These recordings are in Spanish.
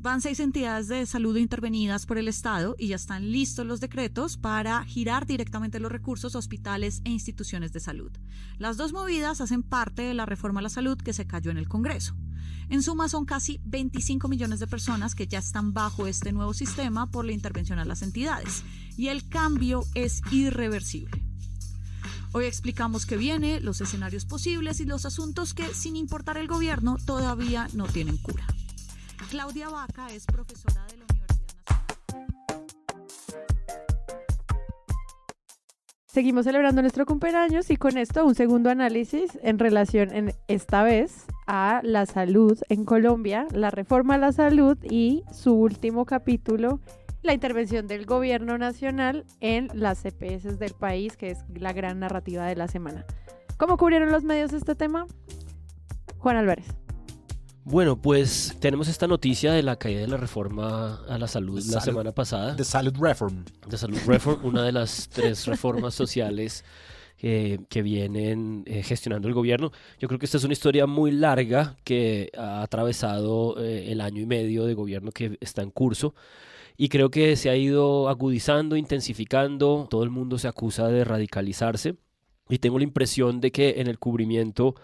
Van 6 entidades de salud intervenidas por el Estado y ya están listos los decretos para girar directamente los recursos a hospitales e instituciones de salud. Las dos movidas hacen parte de la reforma a la salud que se cayó en el Congreso. En suma, son casi 25 millones de personas que ya están bajo este nuevo sistema por la intervención a las entidades. Y el cambio es irreversible. Hoy explicamos qué viene, los escenarios posibles y los asuntos que, sin importar el gobierno, todavía no tienen cura. Claudia Vaca es profesora de la Universidad Nacional. Seguimos celebrando nuestro cumpleaños y con esto un segundo análisis en relación, esta vez, a la salud en Colombia, la reforma a la salud y su último capítulo, la intervención del gobierno nacional en las EPS del país, que es la gran narrativa de la semana. ¿Cómo cubrieron los medios este tema? Juan Álvarez. Bueno, pues tenemos esta noticia de la caída de la reforma a la salud semana pasada. The Salud Reform. The Salud Reform, una de las 3 reformas sociales que vienen gestionando el gobierno. Yo creo que esta es una historia muy larga que ha atravesado el año y medio de gobierno que está en curso. Y creo que se ha ido agudizando, intensificando. Todo el mundo se acusa de radicalizarse. Y tengo la impresión de que en el cubrimiento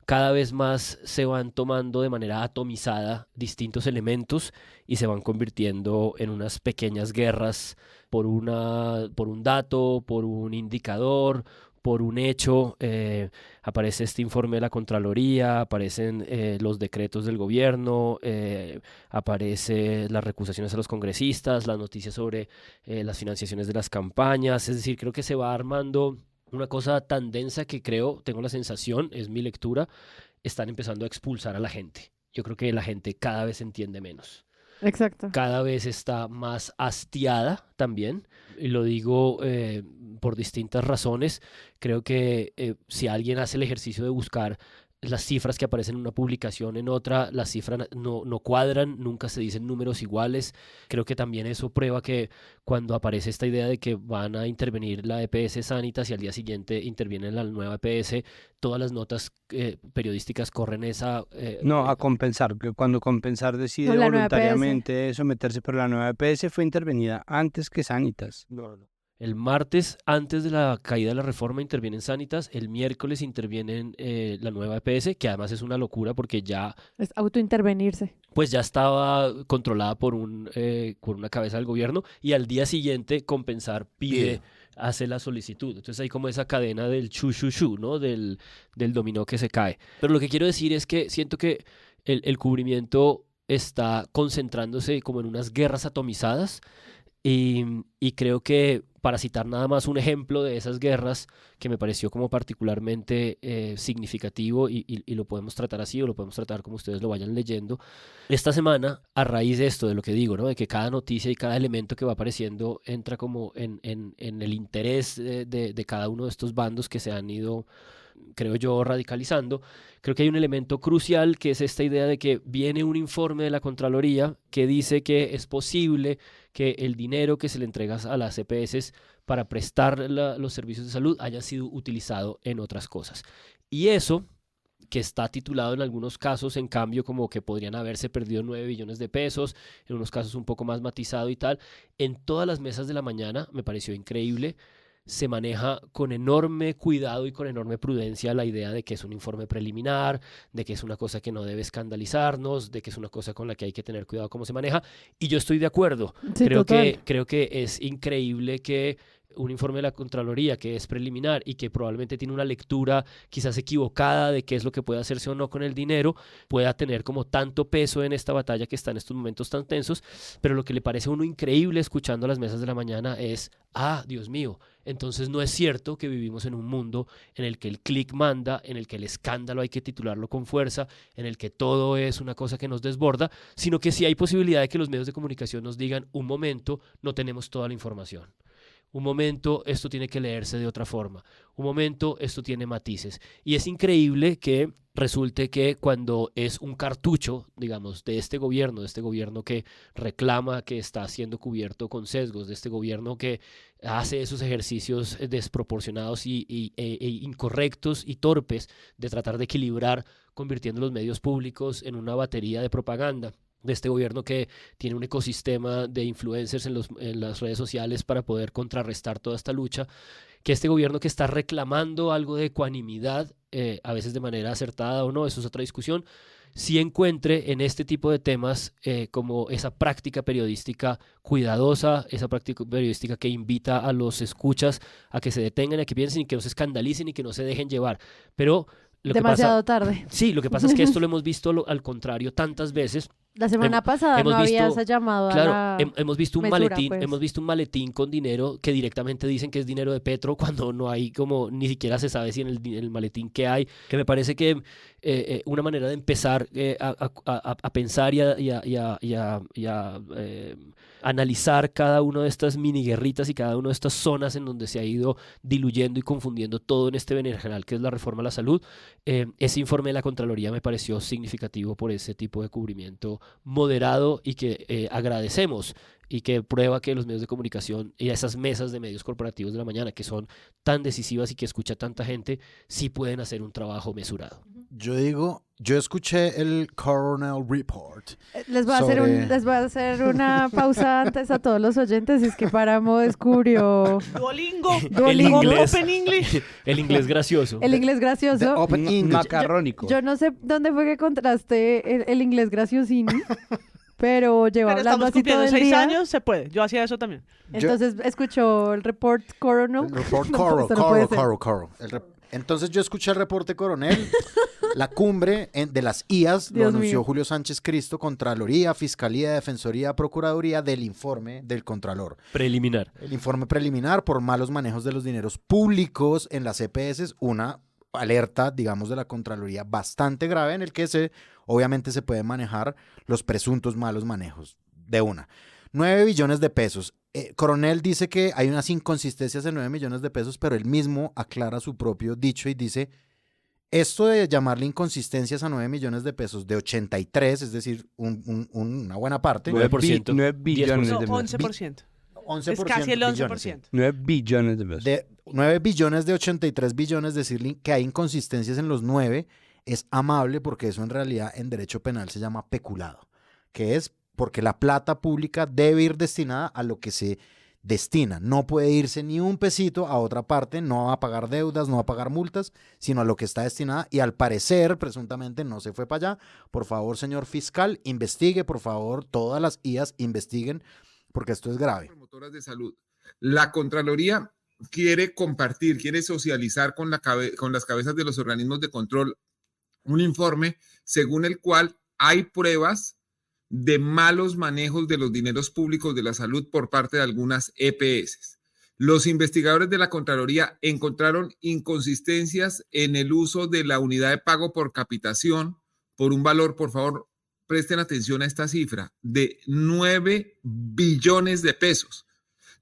cada vez más se van tomando de manera atomizada distintos elementos y se van convirtiendo en unas pequeñas guerras por un dato, por un indicador, por un hecho. Aparece este informe de la Contraloría, aparecen los decretos del gobierno, aparecen las recusaciones a los congresistas, las noticias sobre las financiaciones de las campañas. Es decir, creo que se va armando una cosa tan densa que tengo la sensación, es mi lectura, están empezando a expulsar a la gente. Yo creo que la gente cada vez entiende menos. Exacto. Cada vez está más hastiada también, y lo digo por distintas razones. Creo que si alguien hace el ejercicio de buscar las cifras que aparecen en una publicación, en otra, las cifras no cuadran, nunca se dicen números iguales. Creo que también eso prueba que cuando aparece esta idea de que van a intervenir la EPS Sanitas y al día siguiente interviene la nueva EPS, todas las notas periodísticas corren esa... No, a compensar, porque cuando compensar decide voluntariamente someterse, pero la nueva EPS fue intervenida antes que Sanitas. No. El martes, antes de la caída de la reforma, intervienen Sanitas. El miércoles intervienen la nueva EPS, que además es una locura porque ya... Es autointervenirse. Pues ya estaba controlada por una cabeza del gobierno, y al día siguiente compensar hace la solicitud. Entonces hay como esa cadena del chu, ¿no? Del dominó que se cae. Pero lo que quiero decir es que siento que el cubrimiento está concentrándose como en unas guerras atomizadas. Y creo que, para citar nada más un ejemplo de esas guerras que me pareció como particularmente significativo, y lo podemos tratar así o lo podemos tratar como ustedes lo vayan leyendo, esta semana, a raíz de esto, de lo que digo, ¿no? De que cada noticia y cada elemento que va apareciendo entra como en el interés de cada uno de estos bandos que se han ido, creo yo, radicalizando. Creo que hay un elemento crucial, que es esta idea de que viene un informe de la Contraloría que dice que es posible que el dinero que se le entrega a las EPS para prestar los servicios de salud haya sido utilizado en otras cosas. Y eso, que está titulado en algunos casos, en cambio, como que podrían haberse perdido 9 billones de pesos, en unos casos un poco más matizado y tal, en todas las mesas de la mañana me pareció increíble. Se maneja con enorme cuidado y con enorme prudencia la idea de que es un informe preliminar, de que es una cosa que no debe escandalizarnos, de que es una cosa con la que hay que tener cuidado cómo se maneja. Y yo estoy de acuerdo. Sí, creo que es increíble que un informe de la Contraloría, que es preliminar y que probablemente tiene una lectura quizás equivocada de qué es lo que puede hacerse o no con el dinero, pueda tener como tanto peso en esta batalla que está en estos momentos tan tensos. Pero lo que le parece a uno increíble escuchando las mesas de la mañana es: Dios mío, entonces no es cierto que vivimos en un mundo en el que el clic manda, en el que el escándalo hay que titularlo con fuerza, en el que todo es una cosa que nos desborda, sino que sí hay posibilidad de que los medios de comunicación nos digan: un momento, no tenemos toda la información. Un momento, esto tiene que leerse de otra forma. Un momento, esto tiene matices. Y es increíble que resulte que cuando es un cartucho, digamos, de este gobierno que reclama que está siendo cubierto con sesgos, de este gobierno que hace esos ejercicios desproporcionados e incorrectos y torpes de tratar de equilibrar, convirtiendo los medios públicos en una batería de propaganda, de este gobierno que tiene un ecosistema de influencers en las redes sociales para poder contrarrestar toda esta lucha, que este gobierno que está reclamando algo de ecuanimidad, a veces de manera acertada o no, eso es otra discusión, sí encuentre en este tipo de temas como esa práctica periodística cuidadosa, esa práctica periodística que invita a los escuchas a que se detengan, a que piensen y que no se escandalicen y que no se dejen llevar. Pero demasiado tarde. Sí, lo que pasa es que esto lo hemos visto al contrario tantas veces. La semana pasada no había ese llamado claro, a la hemos visto un mesura, maletín, pues. hemos visto un maletín con dinero que directamente dicen que es dinero de Petro cuando no hay como, ni siquiera se sabe si en el maletín que hay, que me parece que una manera de empezar a pensar y a analizar cada una de estas mini guerritas y cada una de estas zonas en donde se ha ido diluyendo y confundiendo todo en este berenjenal que es la reforma a la salud. Ese informe de la Contraloría me pareció significativo por ese tipo de cubrimiento moderado y que agradecemos y que prueba que los medios de comunicación y esas mesas de medios corporativos de la mañana que son tan decisivas y que escucha tanta gente, sí pueden hacer un trabajo mesurado. Yo escuché el Coronel Report. Les voy a hacer una pausa antes a todos los oyentes. Es que Páramo descubrió Duolingo. El inglés. Open English. El inglés gracioso. el inglés gracioso. Open English. Macarrónico. Yo no sé dónde fue que contraste el inglés graciosini, pero lleva Pero hablando estamos así todo cumpliendo el 6 día. años, se puede. Yo hacía eso también. Entonces escuchó el report Coronel. El report No, esto no puede ser. Coro. Entonces yo escuché el reporte Coronel, la cumbre de las IAS, lo Dios anunció mío. Julio Sánchez Cristo, Contraloría, Fiscalía, Defensoría, Procuraduría, del informe del Contralor. Preliminar. El informe preliminar por malos manejos de los dineros públicos en las EPS, una alerta, digamos, de la Contraloría bastante grave en el que obviamente se pueden manejar los presuntos malos manejos de una. 9 billones de pesos. Coronel dice que hay unas inconsistencias en 9 millones de pesos, pero él mismo aclara su propio dicho y dice, esto de llamarle inconsistencias a 9 millones de pesos de 83, es decir, una buena parte. 9%. 9 billones No, de pesos. 11%. 11%. Es casi el billones, sí. 11%. 9 billones de pesos. De 9 billones de 83 billones, decirle que hay inconsistencias en los 9 es amable porque eso en realidad en derecho penal se llama peculado, que es porque la plata pública debe ir destinada a lo que se destina. No puede irse ni un pesito a otra parte, no va a pagar deudas, no va a pagar multas, sino a lo que está destinada y al parecer, presuntamente, no se fue para allá. Por favor, señor fiscal, investigue, por favor, todas las IAS investiguen porque esto es grave. Promotoras de salud. La Contraloría quiere compartir, quiere socializar con las cabezas de los organismos de control un informe según el cual hay pruebas de malos manejos de los dineros públicos de la salud por parte de algunas EPS. Los investigadores de la Contraloría encontraron inconsistencias en el uso de la unidad de pago por capitación por un valor, por favor, presten atención a esta cifra, de 9 billones de pesos.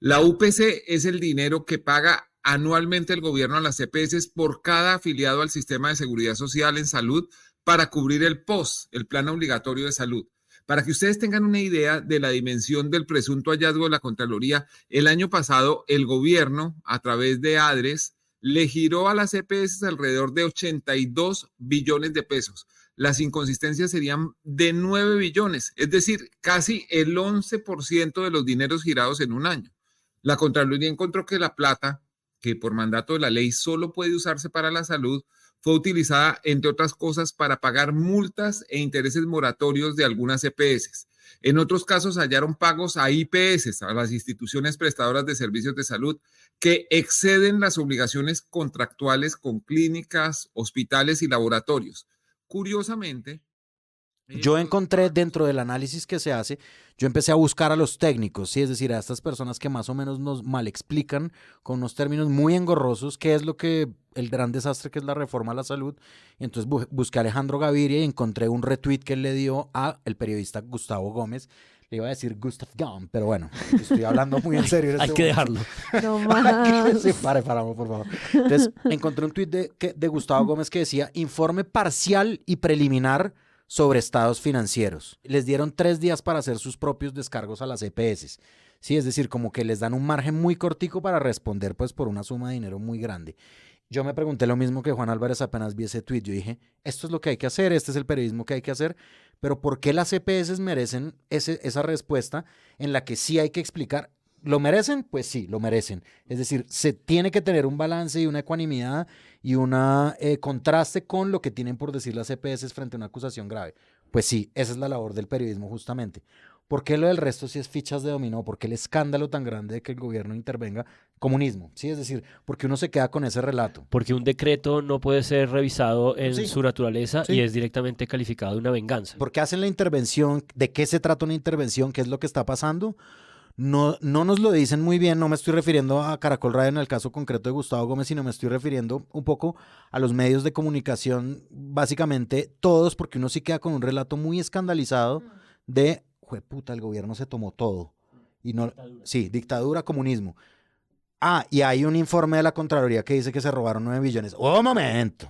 La UPC es el dinero que paga anualmente el gobierno a las EPS por cada afiliado al sistema de seguridad social en salud para cubrir el POS, el Plan Obligatorio de Salud. Para que ustedes tengan una idea de la dimensión del presunto hallazgo de la Contraloría, el año pasado el gobierno, a través de ADRES, le giró a las EPS alrededor de 82 billones de pesos. Las inconsistencias serían de 9 billones, es decir, casi el 11% de los dineros girados en un año. La Contraloría encontró que la plata, que por mandato de la ley solo puede usarse para la salud, fue utilizada, entre otras cosas, para pagar multas e intereses moratorios de algunas EPS. En otros casos hallaron pagos a IPS, a las instituciones prestadoras de servicios de salud, que exceden las obligaciones contractuales con clínicas, hospitales y laboratorios. Curiosamente, yo encontré dentro del análisis que se hace, yo empecé a buscar a los técnicos, ¿sí? Es decir, a estas personas que más o menos nos mal explican con unos términos muy engorrosos qué es lo que el gran desastre que es la reforma a la salud. Y entonces busqué a Alejandro Gaviria y encontré un retweet que él le dio a el periodista Gustavo Gómez. Le iba a decir Gustav Gaume, pero bueno, estoy hablando muy en serio. Hay que dejarlo. No más. Sí, paramos, por favor. Entonces, encontré un tuit de Gustavo Gómez que decía, informe parcial y preliminar sobre estados financieros. Les dieron 3 días para hacer sus propios descargos a las EPS. Sí, es decir, como que les dan un margen muy cortico para responder pues por una suma de dinero muy grande. Yo me pregunté lo mismo que Juan Álvarez apenas vi ese tweet. Yo dije, esto es lo que hay que hacer, este es el periodismo que hay que hacer, pero ¿por qué las EPS merecen esa respuesta en la que sí hay que explicar? ¿Lo merecen? Pues sí, lo merecen. Es decir, se tiene que tener un balance y una ecuanimidad y un contraste con lo que tienen por decir las EPS frente a una acusación grave. Pues sí, esa es la labor del periodismo justamente. ¿Por qué lo del resto sí es fichas de dominó? ¿Por qué el escándalo tan grande de que el gobierno intervenga? Comunismo, ¿sí? Es decir, porque uno se queda con ese relato. Porque un decreto no puede ser revisado en Sí. su naturaleza Sí. y es directamente calificado de una venganza. ¿Por qué hacen la intervención? ¿De qué se trata una intervención? ¿Qué es lo que está pasando? No nos lo dicen muy bien, no me estoy refiriendo a Caracol Radio en el caso concreto de Gustavo Gómez, sino me estoy refiriendo un poco a los medios de comunicación, básicamente todos, porque uno sí queda con un relato muy escandalizado de, jueputa, el gobierno se tomó todo. Y no, sí, dictadura, comunismo. Ah, y hay un informe de la Contraloría que dice que se robaron 9 billones. Un momento,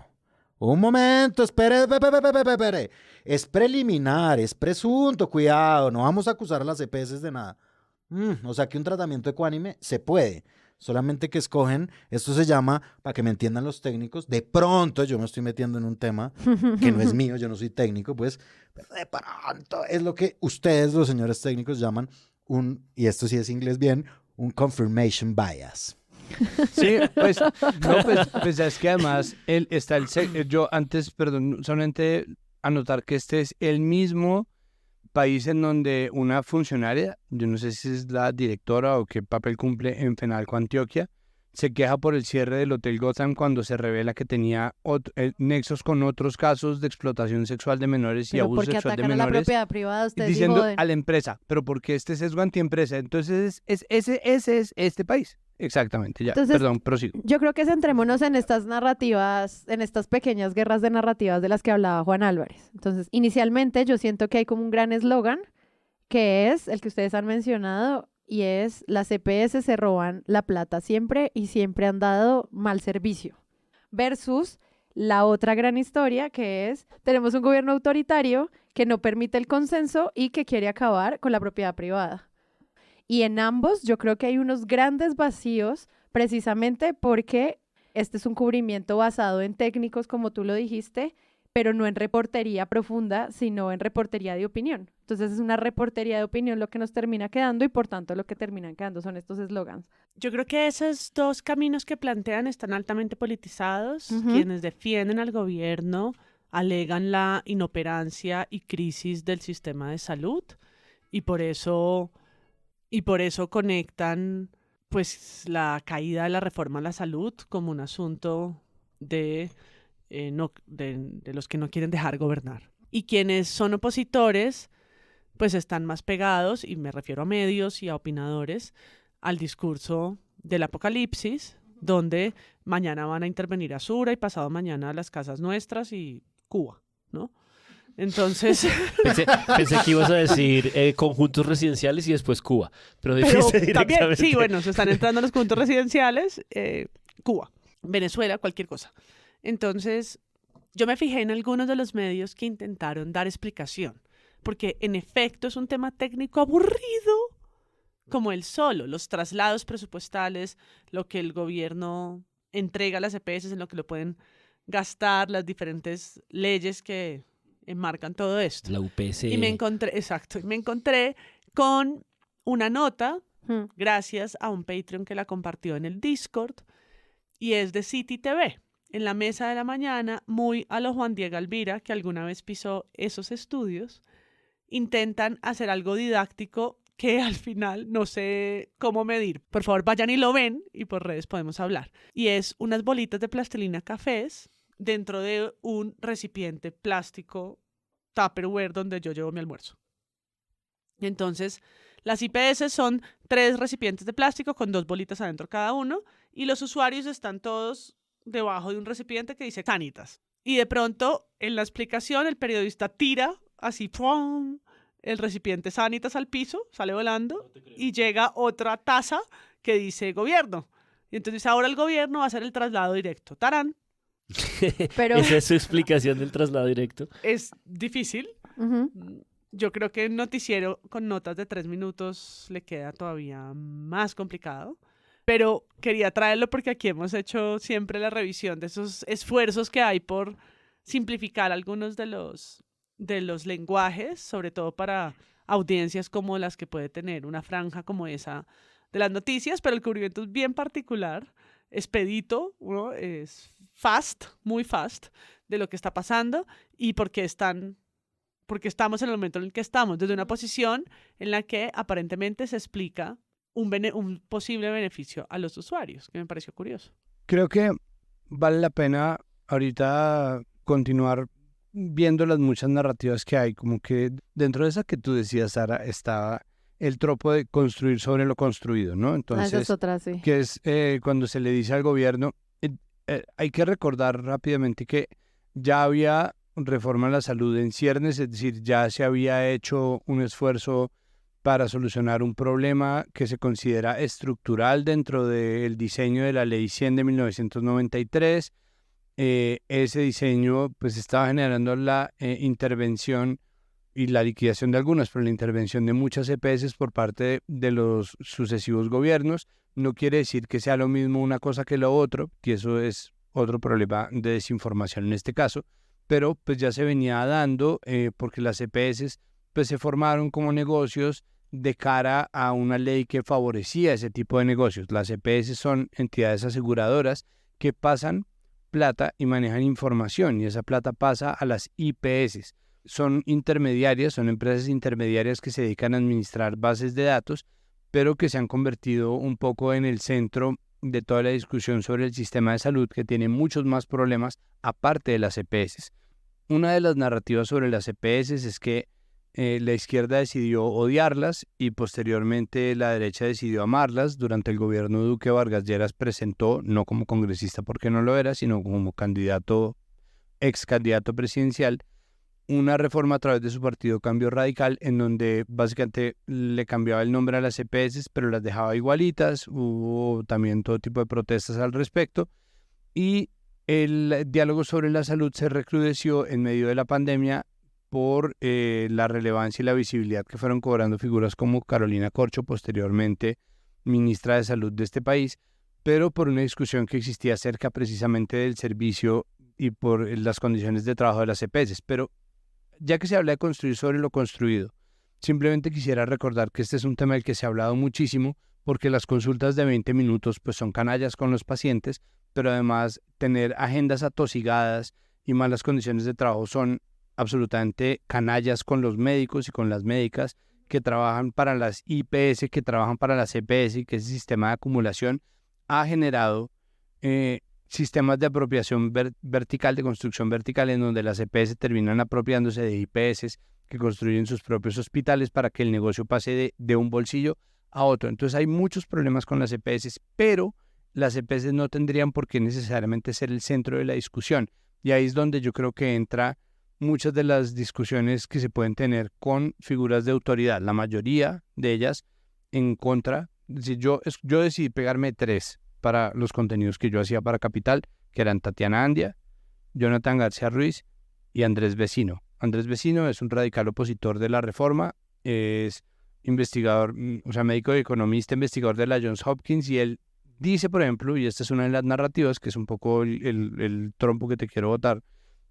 espere. Es preliminar, es presunto, cuidado, no vamos a acusar a las EPS de nada. O sea que un tratamiento ecuánime se puede, solamente que escogen, esto se llama, para que me entiendan los técnicos, de pronto yo me estoy metiendo en un tema que no es mío, yo no soy técnico, pues, pero de pronto es lo que ustedes, los señores técnicos, llaman y esto sí es inglés bien, un confirmation bias. Sí, pues, no, pues es que además yo antes, perdón, solamente anotar que este es el mismo país en donde una funcionaria, yo no sé si es la directora o qué papel cumple en Fenalco Antioquia, se queja por el cierre del Hotel Gotham cuando se revela que tenía nexos con otros casos de explotación sexual de menores y Pero abuso porque sexual de atacan a la menores, propiedad privada, ustedes sí diciendo joden. a la empresa, pero porque este sesgo antiempresa, entonces ese es este país. Exactamente, ya, Entonces, perdón, prosigo. Yo creo que centrémonos en estas narrativas, en estas pequeñas guerras de narrativas de las que hablaba Juan Álvarez. Entonces, inicialmente yo siento que hay como un gran eslogan, que es el que ustedes han mencionado, y es las EPS se roban la plata siempre y siempre han dado mal servicio. Versus la otra gran historia, que es tenemos un gobierno autoritario que no permite el consenso y que quiere acabar con la propiedad privada. Y en ambos yo creo que hay unos grandes vacíos precisamente porque este es un cubrimiento basado en técnicos, como tú lo dijiste, pero no en reportería profunda, sino en reportería de opinión. Entonces es una reportería de opinión lo que nos termina quedando y por tanto lo que terminan quedando son estos eslogans. Yo creo que esos dos caminos que plantean están altamente politizados. Ujú. Quienes defienden al gobierno alegan la inoperancia y crisis del sistema de salud y por eso conectan pues la caída de la reforma a la salud como un asunto de los que no quieren dejar gobernar. Y quienes son opositores, pues están más pegados, y me refiero a medios y a opinadores, al discurso del apocalipsis, donde mañana van a intervenir Asura y pasado mañana las casas nuestras y Cuba, ¿no? Entonces... Pensé que ibas a decir conjuntos residenciales y después Cuba, pero Pero dijiste también, directamente. sí, bueno, se están entrando los conjuntos residenciales, Cuba, Venezuela, cualquier cosa. Entonces, yo me fijé en algunos de los medios que intentaron dar explicación, porque en efecto es un tema técnico aburrido, como el solo, los traslados presupuestales, lo que el gobierno entrega a las EPS, en lo que lo pueden gastar, las diferentes leyes que enmarcan todo esto. La UPC. Y me encontré con una nota, gracias a un Patreon que la compartió en el Discord, y es de City TV. En la mesa de la mañana, muy a lo Juan Diego Alvira, que alguna vez pisó esos estudios, intentan hacer algo didáctico que al final no sé cómo medir. Por favor, vayan y lo ven y por redes podemos hablar. Y es unas bolitas de plastilina cafés dentro de un recipiente plástico Tupperware donde yo llevo mi almuerzo. Entonces, las IPS son 3 recipientes de plástico con 2 bolitas adentro cada uno y los usuarios están todos debajo de un recipiente que dice Sanitas. Y de pronto, en la explicación, el periodista tira así ¡pum! El recipiente Sanitas al piso, sale volando y llega otra taza que dice gobierno. Y entonces ahora el gobierno va a hacer el traslado directo. ¡Tarán! Pero Esa es su explicación del traslado directo. Es difícil. ujú. Yo creo que el noticiero con notas de 3 minutos le queda todavía más complicado. pero quería traerlo porque aquí hemos hecho siempre la revisión de esos esfuerzos que hay por simplificar algunos de los lenguajes, sobre todo para audiencias como las que puede tener una franja como esa de las noticias, pero el cubrimiento es bien particular, expedito, ¿no? Es fast, muy fast de lo que está pasando y porque estamos en el momento en el que estamos, desde una posición en la que aparentemente se explica un posible beneficio a los usuarios, que me pareció curioso. Creo que vale la pena ahorita continuar viendo las muchas narrativas que hay, como que dentro de esa que tú decías, Sara, estaba el tropo de construir sobre lo construido, ¿no? Entonces, esa es otra, sí. que es cuando se le dice al gobierno, hay que recordar rápidamente que ya había reforma a la salud en ciernes, es decir, ya se había hecho un esfuerzo para solucionar un problema que se considera estructural dentro del diseño de la Ley 100 de 1993. Ese diseño pues estaba generando la intervención y la liquidación de algunas, pero la intervención de muchas EPS por parte de los sucesivos gobiernos. No quiere decir que sea lo mismo una cosa que lo otro, que eso es otro problema de desinformación en este caso, pero pues ya se venía dando porque las EPS pues se formaron como negocios de cara a una ley que favorecía ese tipo de negocios. Las EPS son entidades aseguradoras que pasan plata y manejan información y esa plata pasa a las IPS. Son intermediarias, son empresas intermediarias que se dedican a administrar bases de datos, pero que se han convertido un poco en el centro de toda la discusión sobre el sistema de salud, que tiene muchos más problemas aparte de las EPS. Una de las narrativas sobre las EPS es que la izquierda decidió odiarlas y posteriormente la derecha decidió amarlas. Durante el gobierno de Duque, Vargas Lleras presentó, no como congresista porque no lo era, sino como ex candidato presidencial, una reforma a través de su partido Cambio Radical, en donde básicamente le cambiaba el nombre a las EPS, pero las dejaba igualitas. Hubo también todo tipo de protestas al respecto y el diálogo sobre la salud se recrudeció en medio de la pandemia por la relevancia y la visibilidad que fueron cobrando figuras como Carolina Corcho, posteriormente ministra de Salud de este país, pero por una discusión que existía acerca precisamente del servicio y por las condiciones de trabajo de las EPS. Pero ya que se habla de construir sobre lo construido, simplemente quisiera recordar que este es un tema del que se ha hablado muchísimo, porque las consultas de 20 minutos pues son canallas con los pacientes, pero además tener agendas atosigadas y malas condiciones de trabajo son absolutamente canallas con los médicos y con las médicas que trabajan para las IPS, que trabajan para las EPS, y que ese sistema de acumulación ha generado sistemas de apropiación vertical, de construcción vertical, en donde las EPS terminan apropiándose de IPS que construyen sus propios hospitales para que el negocio pase de un bolsillo a otro. Entonces hay muchos problemas con las EPS, pero las EPS no tendrían por qué necesariamente ser el centro de la discusión. Y ahí es donde yo creo que entra muchas de las discusiones que se pueden tener con figuras de autoridad, la mayoría de ellas en contra. Es decir, yo decidí pegarme 3 para los contenidos que yo hacía para Capital, que eran Tatiana Andia, Jonathan García Ruiz y Andrés Vecino. Andrés Vecino es un radical opositor de la reforma, es investigador, o sea, médico y economista, investigador de la Johns Hopkins, y él dice, por ejemplo, y esta es una de las narrativas, que es un poco el trompo que te quiero botar,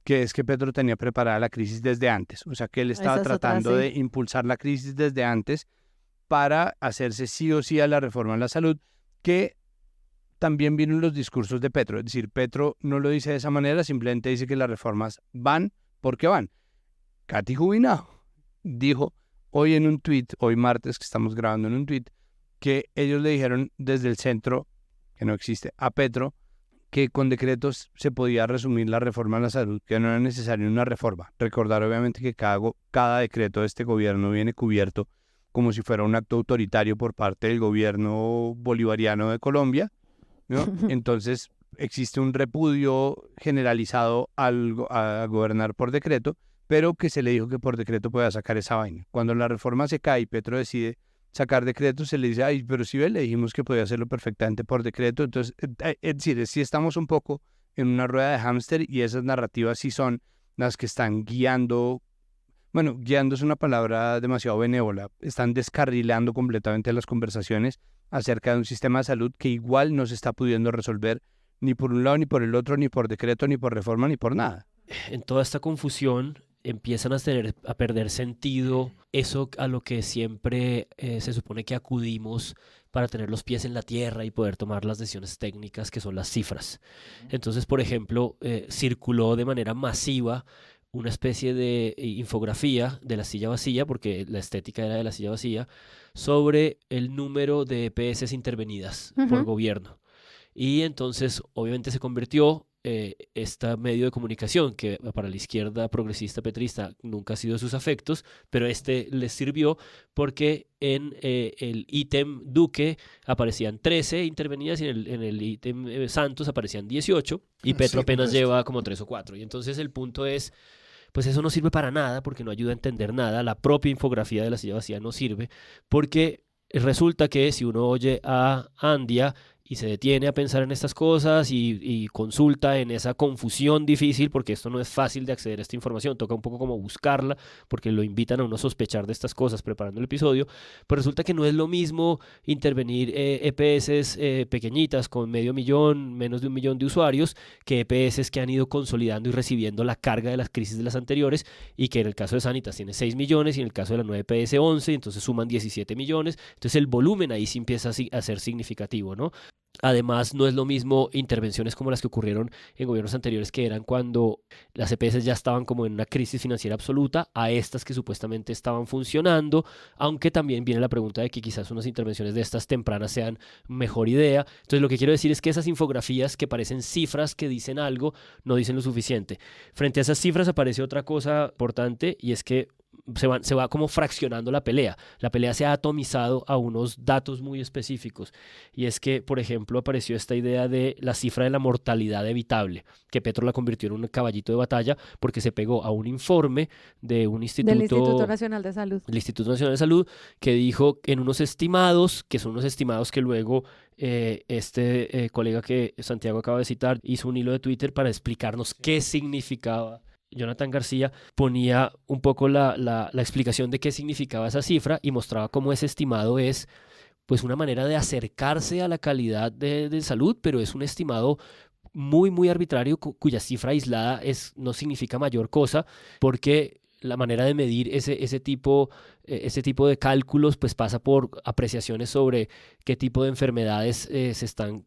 que es que Petro tenía preparada la crisis desde antes, o sea que él estaba tratando de impulsar la crisis desde antes para hacerse sí o sí a la reforma en la salud, que también vino en los discursos de Petro. Es decir, Petro no lo dice de esa manera, simplemente dice que las reformas van porque van. Katy Jubinao dijo hoy en un tuit, hoy martes que estamos grabando, en un tuit, que ellos le dijeron desde el centro, que no existe, a Petro, que con decretos se podía resumir la reforma a la salud, que no era necesaria una reforma. Recordar obviamente que cada decreto de este gobierno viene cubierto como si fuera un acto autoritario por parte del gobierno bolivariano de Colombia, ¿no? Entonces existe un repudio generalizado a gobernar por decreto, pero que se le dijo que por decreto podía sacar esa vaina. Cuando la reforma se cae y Petro decide sacar decretos, se le dice, ay, pero si ve, le dijimos que podía hacerlo perfectamente por decreto. Entonces, es decir, sí estamos un poco en una rueda de hámster, y esas narrativas sí son las que están guiando. Bueno, guiando es una palabra demasiado benévola, están descarrilando completamente las conversaciones acerca de un sistema de salud que igual no se está pudiendo resolver ni por un lado, ni por el otro, ni por decreto, ni por reforma, ni por nada. En toda esta confusión empiezan a perder sentido eso a lo que siempre se supone que acudimos para tener los pies en la tierra y poder tomar las decisiones técnicas, que son las cifras. Entonces, por ejemplo, circuló de manera masiva una especie de infografía de la silla vacía, porque la estética era de la silla vacía, sobre el número de EPS intervenidas por gobierno. Y entonces, obviamente, se convirtió este medio de comunicación, que para la izquierda progresista petrista nunca ha sido de sus afectos, pero les sirvió porque en el ítem Duque aparecían 13 intervenidas y en el ítem Santos aparecían 18 y Petro apenas lleva como 3 o 4. Y entonces el punto es, pues eso no sirve para nada porque no ayuda a entender nada. La propia infografía de la silla vacía no sirve porque resulta que si uno oye a Andia y se detiene a pensar en estas cosas y consulta en esa confusión difícil, porque esto no es fácil de acceder a esta información, toca un poco como buscarla, porque lo invitan a uno a sospechar de estas cosas preparando el episodio, pero resulta que no es lo mismo intervenir EPS pequeñitas con medio millón, menos de 1 millón de usuarios, que EPS que han ido consolidando y recibiendo la carga de las crisis de las anteriores, y que en el caso de Sanitas tiene 6 millones y en el caso de la nueva EPS 11, entonces suman 17 millones, entonces el volumen ahí sí empieza a ser significativo, ¿no? Además, no es lo mismo intervenciones como las que ocurrieron en gobiernos anteriores, que eran cuando las EPS ya estaban como en una crisis financiera absoluta, a estas que supuestamente estaban funcionando, aunque también viene la pregunta de que quizás unas intervenciones de estas tempranas sean mejor idea. Entonces, lo que quiero decir es que esas infografías que parecen cifras que dicen algo, no dicen lo suficiente. Frente a esas cifras aparece otra cosa importante, y es que se va como fraccionando la pelea. La pelea se ha atomizado a unos datos muy específicos, y es que, por ejemplo, apareció esta idea de la cifra de la mortalidad evitable, que Petro la convirtió en un caballito de batalla porque se pegó a un informe de un instituto... Del Instituto Nacional de Salud. El Instituto Nacional de Salud, que dijo en unos estimados, que son unos estimados que luego colega que Santiago acaba de citar hizo un hilo de Twitter para explicarnos qué significaba. Jonathan García ponía un poco la explicación de qué significaba esa cifra y mostraba cómo ese estimado es pues una manera de acercarse a la calidad de salud, pero es un estimado muy, muy arbitrario cuya cifra aislada no significa mayor cosa, porque la manera de medir ese tipo de cálculos pues pasa por apreciaciones sobre qué tipo de enfermedades se están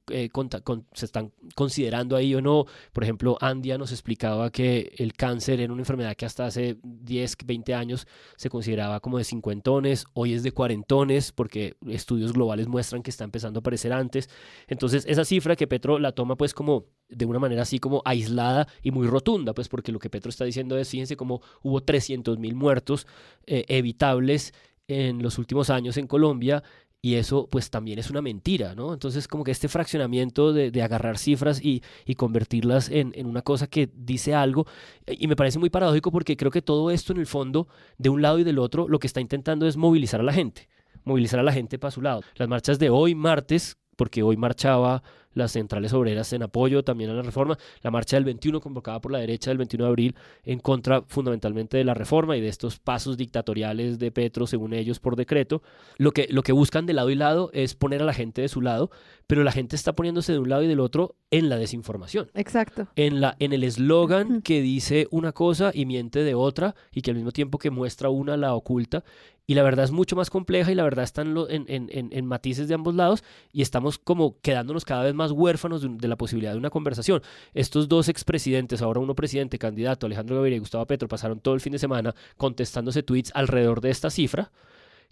considerando ahí o no. Por ejemplo, Andia nos explicaba que el cáncer era una enfermedad que hasta hace 10, 20 años se consideraba como de cincuentones, hoy es de cuarentones, porque estudios globales muestran que está empezando a aparecer antes. Entonces, esa cifra que Petro la toma pues como de una manera así como aislada y muy rotunda, pues porque lo que Petro está diciendo es, fíjense cómo hubo 300.000 muertos evitables en los últimos años en Colombia, y eso pues también es una mentira, ¿no? Entonces como que este fraccionamiento de agarrar cifras y convertirlas en una cosa que dice algo, y me parece muy paradójico porque creo que todo esto en el fondo, de un lado y del otro, lo que está intentando es movilizar a la gente para su lado. Las marchas de hoy, martes, porque hoy marchaba las centrales obreras en apoyo también a la reforma, la marcha del 21 convocada por la derecha del 21 de abril en contra fundamentalmente de la reforma y de estos pasos dictatoriales de Petro, según ellos, por decreto. Lo que buscan de lado y lado es poner a la gente de su lado, pero la gente está poniéndose de un lado y del otro en la desinformación. Exacto. En el eslogan que dice una cosa y miente de otra, y que al mismo tiempo que muestra una la oculta. Y la verdad es mucho más compleja, y la verdad está en matices de ambos lados, y estamos como quedándonos cada vez más huérfanos de la posibilidad de una conversación. Estos dos expresidentes, ahora uno presidente, candidato, Alejandro Gaviria y Gustavo Petro, pasaron todo el fin de semana contestándose tweets alrededor de esta cifra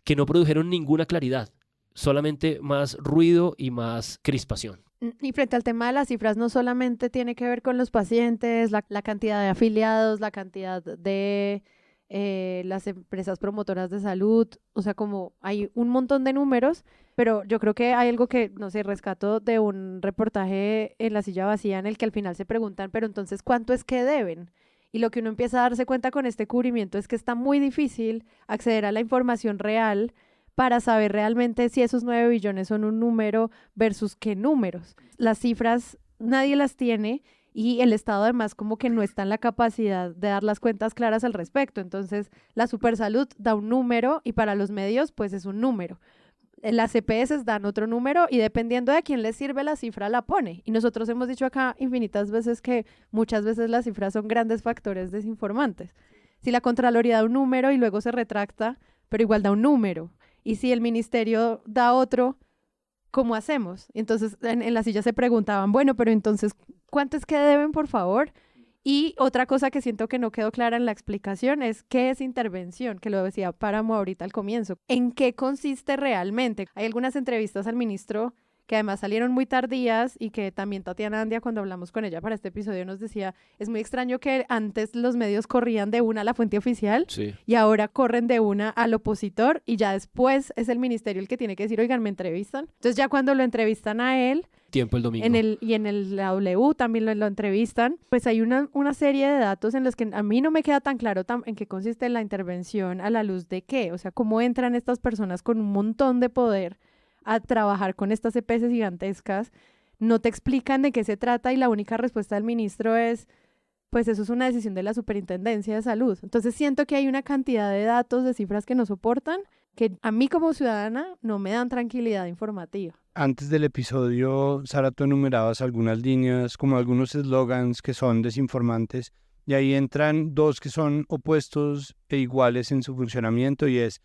que no produjeron ninguna claridad, solamente más ruido y más crispación. Y frente al tema de las cifras, no solamente tiene que ver con los pacientes, la cantidad de afiliados, la cantidad de las empresas promotoras de salud, o sea, como hay un montón de números, pero yo creo que hay algo que, no sé, rescato de un reportaje en La Silla Vacía en el que al final se preguntan, pero entonces, ¿cuánto es que deben? Y lo que uno empieza a darse cuenta con este cubrimiento es que está muy difícil acceder a la información real para saber realmente si esos 9 billones son un número versus qué números. Las cifras nadie las tiene, y el Estado además como que no está en la capacidad de dar las cuentas claras al respecto. Entonces la Supersalud da un número y para los medios pues es un número. Las EPS dan otro número y dependiendo de a quién le sirve la cifra la pone. Y nosotros hemos dicho acá infinitas veces que muchas veces las cifras son grandes factores desinformantes. Si la Contraloría da un número y luego se retracta, pero igual da un número. Y si el ministerio da otro, ¿cómo hacemos? Entonces en la silla se preguntaban, bueno, pero entonces, ¿cuánto es que deben, por favor? Y otra cosa que siento que no quedó clara en la explicación es qué es intervención, que lo decía Páramo ahorita al comienzo. ¿En qué consiste realmente? Hay algunas entrevistas al ministro que además salieron muy tardías y que también Tatiana Andia, cuando hablamos con ella para este episodio, nos decía, es muy extraño que antes los medios corrían de una a la fuente oficial y ahora corren de una al opositor y ya después es el ministerio el que tiene que decir, oigan, ¿me entrevistan? Entonces ya cuando lo entrevistan a él, tiempo el domingo. y en la W también lo entrevistan, pues hay una serie de datos en los que a mí no me queda tan claro en qué consiste la intervención a la luz de qué, o sea, cómo entran estas personas con un montón de poder a trabajar con estas EPS gigantescas, no te explican de qué se trata y la única respuesta del ministro es, pues eso es una decisión de la Superintendencia de Salud. Entonces siento que hay una cantidad de datos, de cifras que no soportan, que a mí como ciudadana no me dan tranquilidad informativa. Antes del episodio, Sara, tú enumerabas algunas líneas, como algunos eslogans que son desinformantes, y ahí entran dos que son opuestos e iguales en su funcionamiento, y es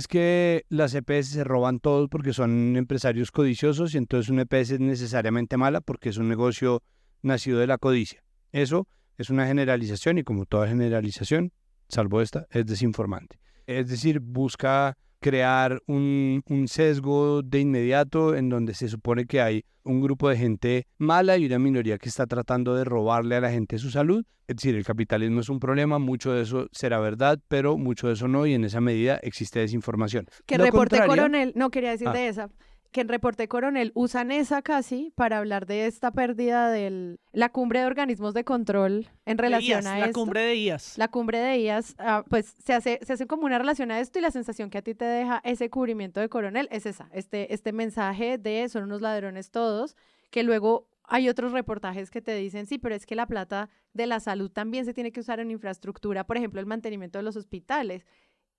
que las EPS se roban todo porque son empresarios codiciosos y entonces una EPS es necesariamente mala porque es un negocio nacido de la codicia. Eso es una generalización y como toda generalización, salvo esta, es desinformante. Es decir, busca crear un sesgo de inmediato en donde se supone que hay un grupo de gente mala y una minoría que está tratando de robarle a la gente su salud. Es decir, el capitalismo es un problema, mucho de eso será verdad, pero mucho de eso no, y en esa medida existe desinformación. Que Lo Reporte contrario- Coronel, no quería decir de esa, que en Reporte Coronel usan esa casi para hablar de esta pérdida de la cumbre de organismos de control en relación IAS, a la esto. cumbre de IAS. La cumbre de IAS, pues se hace como una relación a esto y la sensación que a ti te deja ese cubrimiento de Coronel es esa, este mensaje de son unos ladrones todos, que luego hay otros reportajes que te dicen, sí, pero es que la plata de la salud también se tiene que usar en infraestructura, por ejemplo, el mantenimiento de los hospitales.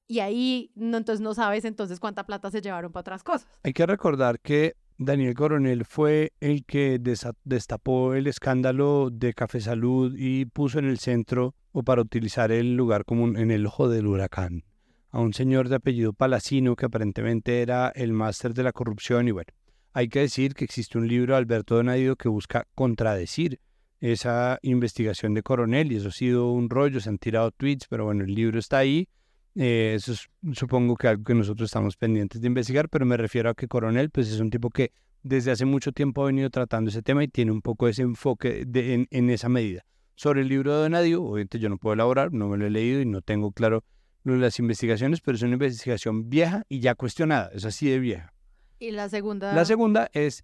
Y ahí entonces no sabes entonces cuánta plata se llevaron para otras cosas. Hay que recordar que Daniel Coronel fue el que destapó el escándalo de Café Salud y puso en el centro, o para utilizar el lugar común, en el ojo del huracán, a un señor de apellido Palacino que aparentemente era el máster de la corrupción. Y bueno, hay que decir que existe un libro de Alberto Donadío que busca contradecir esa investigación de Coronel y eso ha sido un rollo, se han tirado tweets, pero bueno, el libro está ahí. Eso es, supongo que algo que nosotros estamos pendientes de investigar, pero me refiero a que Coronel pues es un tipo que desde hace mucho tiempo ha venido tratando ese tema y tiene un poco ese enfoque en esa medida. Sobre el libro de Donadío, obviamente yo no puedo elaborar, no me lo he leído y no tengo claro las investigaciones, pero es una investigación vieja y ya cuestionada, es así de vieja. Y la segunda... La segunda es,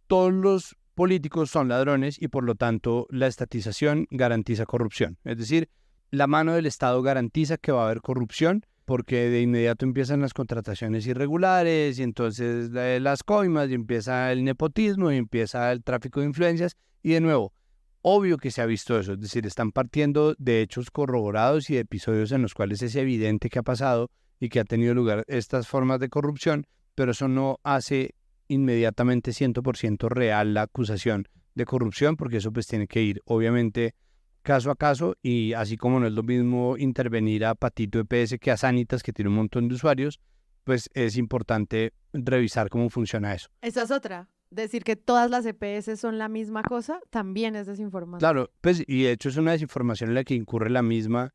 todos los políticos son ladrones y por lo tanto la estatización garantiza corrupción. Es decir, la mano del Estado garantiza que va a haber corrupción porque de inmediato empiezan las contrataciones irregulares y entonces las coimas y empieza el nepotismo y empieza el tráfico de influencias y de nuevo, obvio que se ha visto eso, es decir, están partiendo de hechos corroborados y de episodios en los cuales es evidente que ha pasado y que ha tenido lugar estas formas de corrupción, pero eso no hace inmediatamente 100% real la acusación de corrupción porque eso pues tiene que ir obviamente caso a caso y así como no es lo mismo intervenir a Patito EPS que a Sanitas que tiene un montón de usuarios, pues es importante revisar cómo funciona eso. Esa es otra. Decir que todas las EPS son la misma cosa también es desinformante. Claro, pues y de hecho es una desinformación en la que incurre la misma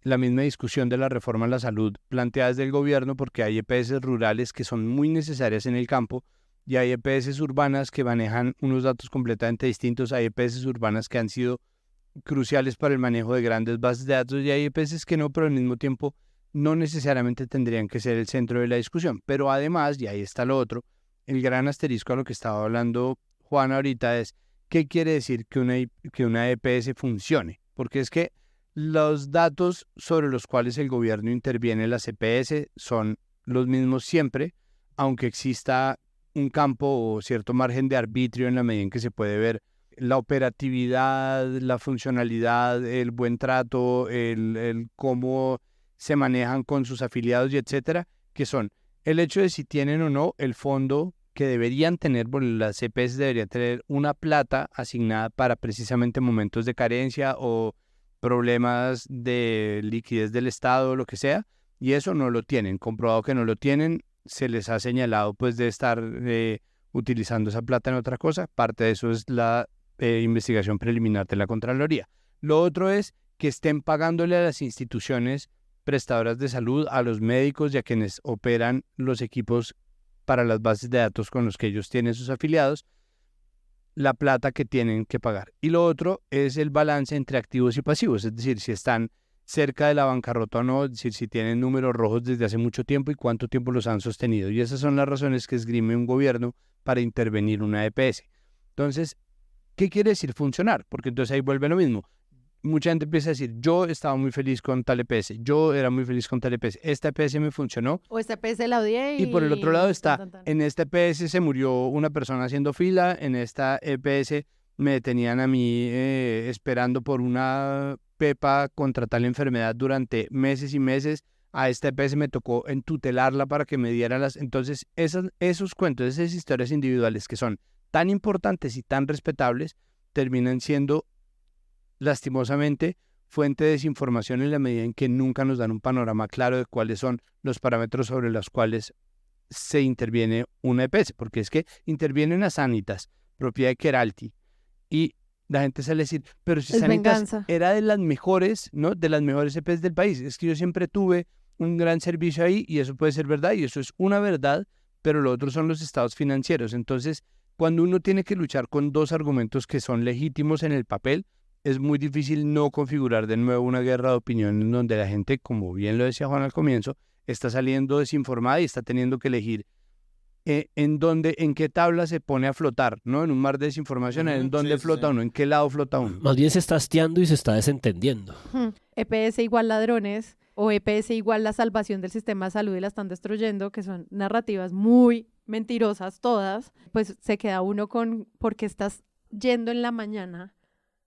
discusión de la reforma a la salud planteada desde el gobierno porque hay EPS rurales que son muy necesarias en el campo y hay EPS urbanas que manejan unos datos completamente distintos, hay EPS urbanas que han sido cruciales para el manejo de grandes bases de datos y hay EPS que no, pero al mismo tiempo no necesariamente tendrían que ser el centro de la discusión. Pero además, y ahí está lo otro, el gran asterisco a lo que estaba hablando Juan ahorita es ¿qué quiere decir que una EPS funcione? Porque es que los datos sobre los cuales el gobierno interviene en las EPS son los mismos siempre, aunque exista un campo o cierto margen de arbitrio en la medida en que se puede ver la operatividad, la funcionalidad, el buen trato, el cómo se manejan con sus afiliados y etcétera, que son el hecho de si tienen o no el fondo que deberían tener, bueno, las EPS deberían tener una plata asignada para precisamente momentos de carencia o problemas de liquidez del Estado o lo que sea, y eso no lo tienen. Comprobado que no lo tienen, se les ha señalado pues de estar utilizando esa plata en otra cosa. Parte de eso es la investigación preliminar de la Contraloría. Lo otro es que estén pagándole a las instituciones prestadoras de salud, a los médicos y a quienes operan los equipos para las bases de datos con los que ellos tienen sus afiliados, la plata que tienen que pagar. Y lo otro es el balance entre activos y pasivos, es decir, si están cerca de la bancarrota o no, es decir, si tienen números rojos desde hace mucho tiempo y cuánto tiempo los han sostenido. Y esas son las razones que esgrime un gobierno para intervenir una EPS. Entonces, ¿qué quiere decir funcionar? Porque entonces ahí vuelve lo mismo. Mucha gente empieza a decir, yo estaba muy feliz con tal EPS, yo era muy feliz con tal EPS, esta EPS me funcionó. O esta EPS la odié Y por el otro lado está, tan. en esta EPS se murió una persona haciendo fila, en esta EPS me tenían a mí esperando por una pepa contra tal enfermedad durante meses y meses, a esta EPS me tocó entutelarla para que me diera las... Entonces, esos cuentos, esas historias individuales que son tan importantes y tan respetables, terminan siendo lastimosamente fuente de desinformación en la medida en que nunca nos dan un panorama claro de cuáles son los parámetros sobre los cuales se interviene una EPS, porque es que intervienen a Sanitas, propiedad de Keralty, y la gente sale a decir, pero si Es Sanitas venganza. era de las mejores, ¿no? De las mejores EPS del país, es que yo siempre tuve un gran servicio ahí y eso puede ser verdad y eso es una verdad, pero lo otro son los estados financieros. Entonces, cuando uno tiene que luchar con dos argumentos que son legítimos en el papel, es muy difícil no configurar de nuevo una guerra de opinión en donde la gente, como bien lo decía Juan al comienzo, está saliendo desinformada y está teniendo que elegir en qué tabla se pone a flotar, ¿no? En un mar de desinformación, en dónde flota uno, en qué lado flota uno. Más bien se está hastiando y se está desentendiendo. EPS igual ladrones o EPS igual la salvación del sistema de salud y la están destruyendo, que son narrativas muy mentirosas todas, pues se queda uno con por qué estás yendo en la mañana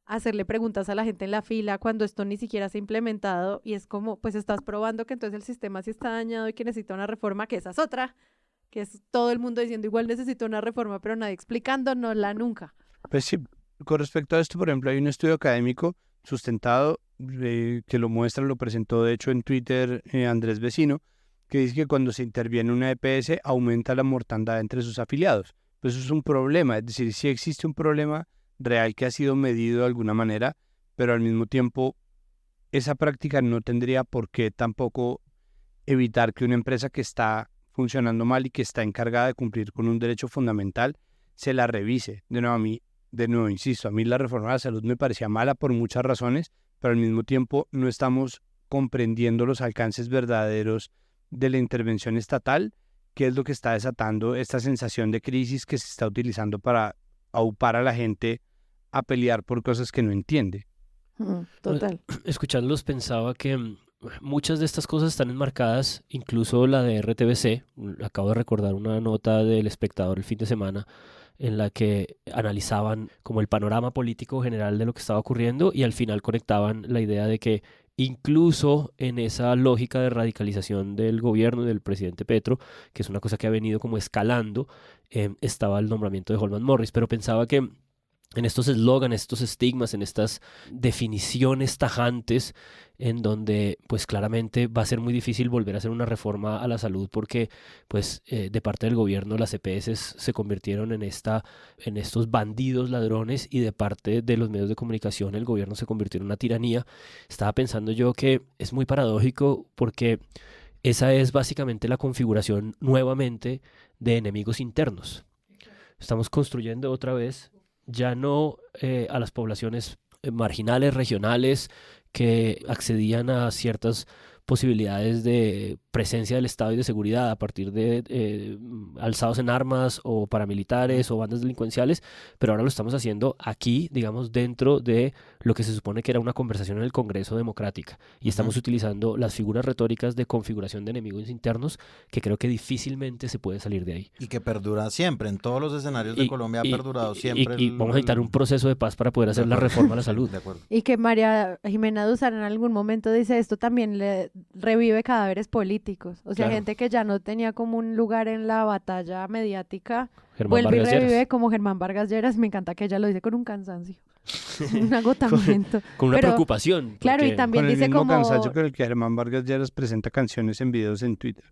a hacerle preguntas a la gente en la fila cuando esto ni siquiera se ha implementado y es como, pues estás probando que entonces el sistema sí está dañado y que necesita una reforma, que esa es otra, que es todo el mundo diciendo igual necesito una reforma, pero nadie explicándonosla nunca. Pues sí, con respecto a esto, por ejemplo, hay un estudio académico sustentado que lo muestra, lo presentó de hecho en Twitter Andrés Vecino, que dice que cuando se interviene una EPS aumenta la mortandad entre sus afiliados. Pues eso es un problema, es decir, sí existe un problema real que ha sido medido de alguna manera, pero al mismo tiempo esa práctica no tendría por qué tampoco evitar que una empresa que está funcionando mal y que está encargada de cumplir con un derecho fundamental se la revise. De nuevo, insisto, a mí la reforma de la salud me parecía mala por muchas razones, pero al mismo tiempo no estamos comprendiendo los alcances verdaderos de la intervención estatal, que es lo que está desatando esta sensación de crisis que se está utilizando para aupar a la gente a pelear por cosas que no entiende. Total. Escuchándolos pensaba que muchas de estas cosas están enmarcadas, incluso la de RTBC. Acabo de recordar una nota del Espectador el fin de semana en la que analizaban como el panorama político general de lo que estaba ocurriendo y al final conectaban la idea de que incluso en esa lógica de radicalización del gobierno del presidente Petro, que es una cosa que ha venido como escalando, estaba el nombramiento de Holman Morris, pero pensaba que en estos eslóganes, estos estigmas, en estas definiciones tajantes, en donde pues claramente va a ser muy difícil volver a hacer una reforma a la salud porque pues de parte del gobierno las EPS se convirtieron en estos bandidos ladrones y de parte de los medios de comunicación el gobierno se convirtió en una tiranía. Estaba pensando yo que es muy paradójico porque esa es básicamente la configuración nuevamente de enemigos internos. Estamos construyendo otra vez ya no a las poblaciones marginales, regionales, que accedían a ciertas posibilidades de presencia del Estado y de seguridad a partir de alzados en armas o paramilitares o bandas delincuenciales, pero ahora lo estamos haciendo aquí, digamos, dentro de lo que se supone que era una conversación en el Congreso Democrática y estamos utilizando las figuras retóricas de configuración de enemigos internos que creo que difícilmente se puede salir de ahí. Y que perdura siempre, en todos los escenarios de Colombia ha perdurado siempre. Y vamos a necesitar un proceso de paz para poder hacer la reforma a la salud. De acuerdo. Y que María Jimena Duzán en algún momento dice esto también le revive cadáveres políticos. O sea, Claro. gente que ya no tenía como un lugar en la batalla mediática, Germán vuelve Vargas y revive Lleras. como Germán Vargas Lleras. Me encanta que ella lo dice con un cansancio, un agotamiento. Con una Pero, preocupación. claro, y porque- también Con el dice mismo como... cansancio con el que Germán Vargas Lleras presenta canciones en videos en Twitter.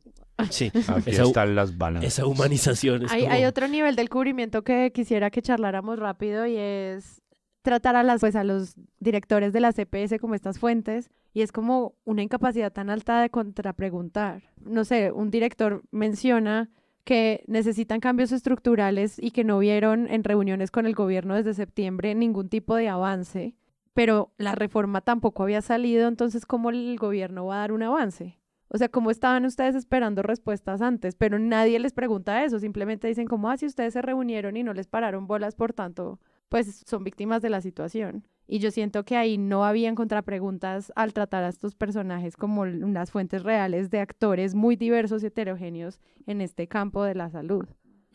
Sí, Aquí esa, están las balas. esa humanización es Hay como- otro nivel del cubrimiento que quisiera que charláramos rápido y es tratar a a los directores de las EPS como estas fuentes, y es como una incapacidad tan alta de contrapreguntar. No sé, un director menciona que necesitan cambios estructurales y que no vieron en reuniones con el gobierno desde septiembre ningún tipo de avance, pero la reforma tampoco había salido, entonces ¿cómo el gobierno va a dar un avance? O sea, ¿cómo estaban ustedes esperando respuestas antes? Pero nadie les pregunta eso, simplemente dicen como, si ustedes se reunieron y no les pararon bolas, por tanto, pues son víctimas de la situación. Y yo siento que ahí no habían contrapreguntas al tratar a estos personajes como unas fuentes reales de actores muy diversos y heterogéneos en este campo de la salud.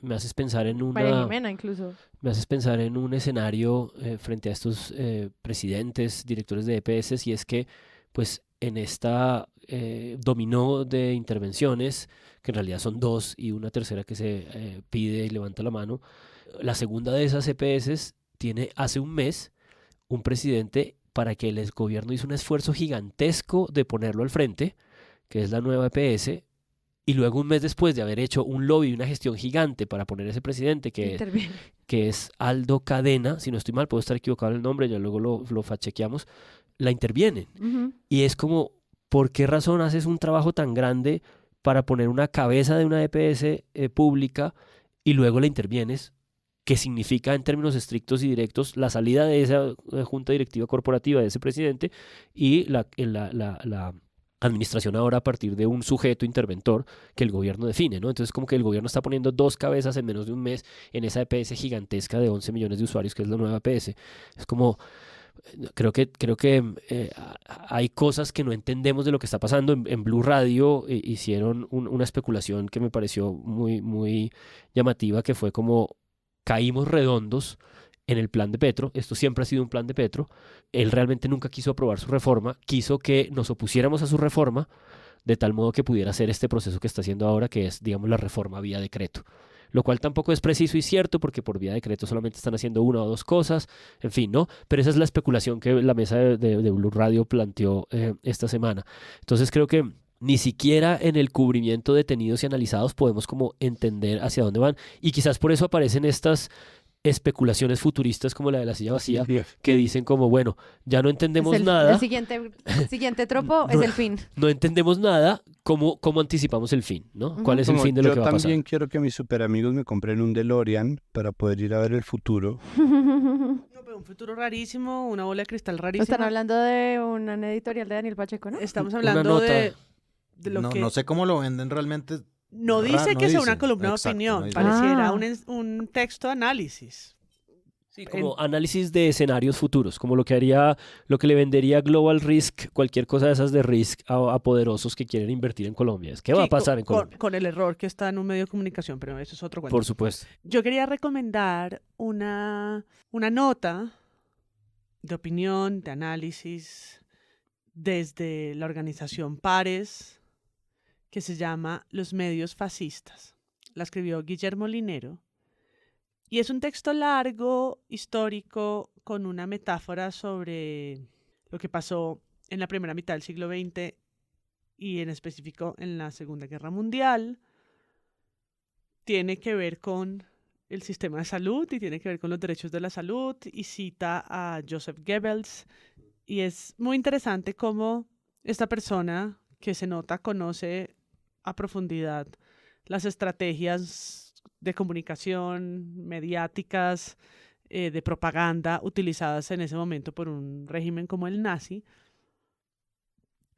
Me haces pensar en María una... Jimena incluso. Me haces pensar en un escenario frente a estos presidentes, directores de EPS, y es que, pues, en esta dominó de intervenciones, que en realidad son dos y una tercera que se pide y levanta la mano, la segunda de esas EPS tiene hace un mes un presidente para que el gobierno hizo un esfuerzo gigantesco de ponerlo al frente, que es la nueva EPS, y luego un mes después de haber hecho un lobby y una gestión gigante para poner ese presidente, que es Aldo Cadena, si no estoy mal, puedo estar equivocado en el nombre, ya luego lo fact-chequeamos, la intervienen. Uh-huh. Y es como, ¿por qué razón haces un trabajo tan grande para poner una cabeza de una EPS pública y luego la intervienes? Que significa en términos estrictos y directos la salida de esa junta directiva corporativa de ese presidente y la administración ahora a partir de un sujeto interventor que el gobierno define, ¿no? Entonces como que el gobierno está poniendo dos cabezas en menos de un mes en esa EPS gigantesca de 11 millones de usuarios que es la nueva EPS. Es como, creo que hay cosas que no entendemos de lo que está pasando. En Blue Radio hicieron una especulación que me pareció muy, muy llamativa, que fue como caímos redondos en el plan de Petro. Esto siempre ha sido un plan de Petro. Él realmente nunca quiso aprobar su reforma, quiso que nos opusiéramos a su reforma de tal modo que pudiera hacer este proceso que está haciendo ahora, que es, digamos, la reforma vía decreto. Lo cual tampoco es preciso y cierto, porque por vía decreto solamente están haciendo una o dos cosas, en fin, ¿no? Pero esa es la especulación que la mesa de Blue Radio planteó esta semana. Entonces creo que ni siquiera en el cubrimiento de detenidos y analizados podemos como entender hacia dónde van. Y quizás por eso aparecen estas especulaciones futuristas como la de la silla vacía, que dicen como, bueno, ya no entendemos nada. El siguiente tropo es el fin. No entendemos nada, ¿cómo anticipamos el fin? ¿no? Ujú. ¿Cuál es el Como fin de lo que va a Yo pasar? también quiero que mis super amigos me compren un DeLorean para poder ir a ver el futuro. No, pero un futuro rarísimo, una bola de cristal rarísima. Están hablando de una editorial de Daniel Pacheco, ¿no? Estamos Una hablando nota. de lo No, que... no sé cómo lo venden realmente. No dice No que sea dice. una columna de Exacto, opinión, no dice. pareciera Ah. un texto de análisis. Sí, como análisis de escenarios futuros, como lo que le vendería Global Risk, cualquier cosa de esas de Risk a poderosos que quieren invertir en Colombia. ¿Qué va a Sí, pasar en Colombia? Con el error que está en un medio de comunicación, pero eso es otro cuento. Por supuesto. Yo quería recomendar una nota de opinión, de análisis, desde la organización Pares, que se llama Los medios fascistas. La escribió Guillermo Linero. Y es un texto largo, histórico, con una metáfora sobre lo que pasó en la primera mitad del siglo XX y en específico en la Segunda Guerra Mundial. Tiene que ver con el sistema de salud y tiene que ver con los derechos de la salud y cita a Joseph Goebbels. Y es muy interesante cómo esta persona, que se nota conoce a profundidad las estrategias de comunicación, mediáticas, de propaganda utilizadas en ese momento por un régimen como el nazi,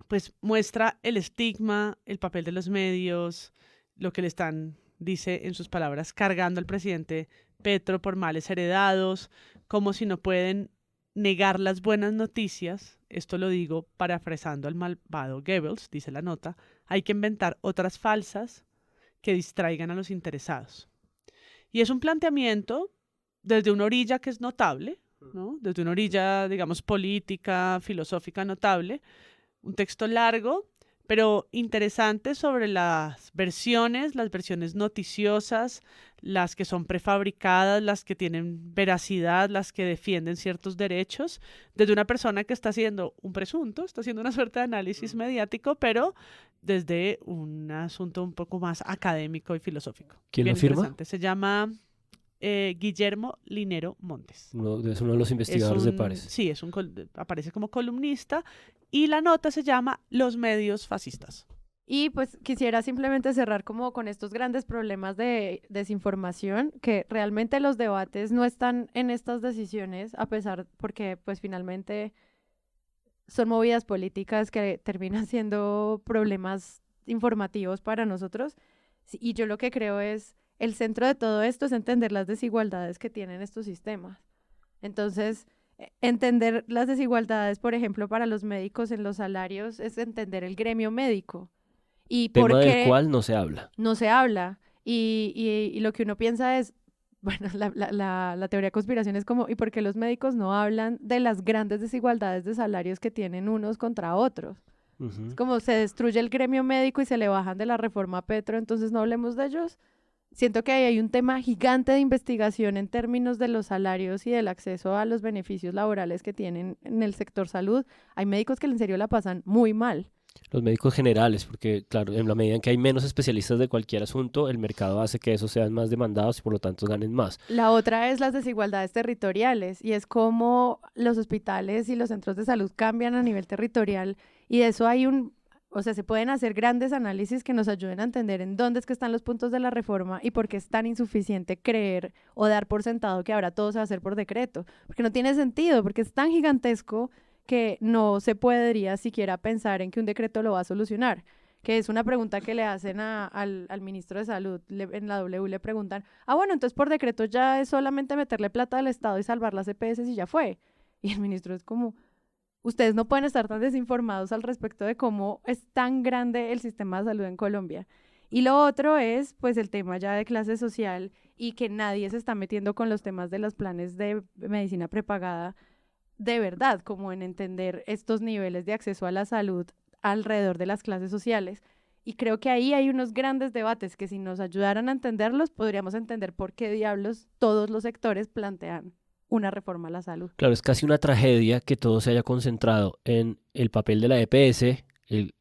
pues muestra el estigma, el papel de los medios, lo que le están, dice en sus palabras, cargando al presidente Petro por males heredados, como si no pueden negar las buenas noticias. Esto lo digo parafrasando al malvado Goebbels, dice la nota, hay que inventar otras falsas que distraigan a los interesados. Y es un planteamiento desde una orilla que es notable, ¿no? Desde una orilla, digamos, política, filosófica notable, un texto largo, pero interesante sobre las versiones noticiosas, las que son prefabricadas, las que tienen veracidad, las que defienden ciertos derechos, desde una persona que está haciendo un presunto, está haciendo una suerte de análisis mediático, pero desde un asunto un poco más académico y filosófico. ¿Quién Bien lo firma? interesante. Se llama Guillermo Linero Montes. Es uno de los investigadores de pares. Sí, aparece como columnista y la nota se llama Los medios fascistas. Y pues quisiera simplemente cerrar como con estos grandes problemas de desinformación, que realmente los debates no están en estas decisiones, a pesar, porque pues finalmente son movidas políticas que terminan siendo problemas informativos para nosotros. Y yo lo que creo es, el centro de todo esto es entender las desigualdades que tienen estos sistemas. Entonces, entender las desigualdades, por ejemplo, para los médicos en los salarios, es entender el gremio médico. Y Tema por qué del cual no se habla. no se habla. Y lo que uno piensa es, bueno, la teoría de conspiración es como, ¿y por qué los médicos no hablan de las grandes desigualdades de salarios que tienen unos contra otros? Es como se destruye el gremio médico y se le bajan de la reforma Petro, entonces no hablemos de ellos. Siento que ahí hay un tema gigante de investigación en términos de los salarios y del acceso a los beneficios laborales que tienen en el sector salud. Hay médicos que en serio la pasan muy mal. Los médicos generales, porque claro, en la medida en que hay menos especialistas de cualquier asunto, el mercado hace que esos sean más demandados y por lo tanto ganen más. La otra es las desigualdades territoriales y es cómo los hospitales y los centros de salud cambian a nivel territorial y de eso hay se pueden hacer grandes análisis que nos ayuden a entender en dónde es que están los puntos de la reforma y por qué es tan insuficiente creer o dar por sentado que ahora todo se va a hacer por decreto, porque no tiene sentido, porque es tan gigantesco que no se podría siquiera pensar en que un decreto lo va a solucionar, que es una pregunta que le hacen al ministro de Salud, en la W le preguntan, bueno, entonces por decreto ya es solamente meterle plata al Estado y salvar las EPS y ya fue. Y el ministro es como, ustedes no pueden estar tan desinformados al respecto de cómo es tan grande el sistema de salud en Colombia. Y lo otro es, pues, el tema ya de clase social y que nadie se está metiendo con los temas de los planes de medicina prepagada, de verdad, como en entender estos niveles de acceso a la salud alrededor de las clases sociales. Y creo que ahí hay unos grandes debates que si nos ayudaran a entenderlos, podríamos entender por qué diablos todos los sectores plantean una reforma a la salud. Claro, es casi una tragedia que todo se haya concentrado en el papel de la EPS,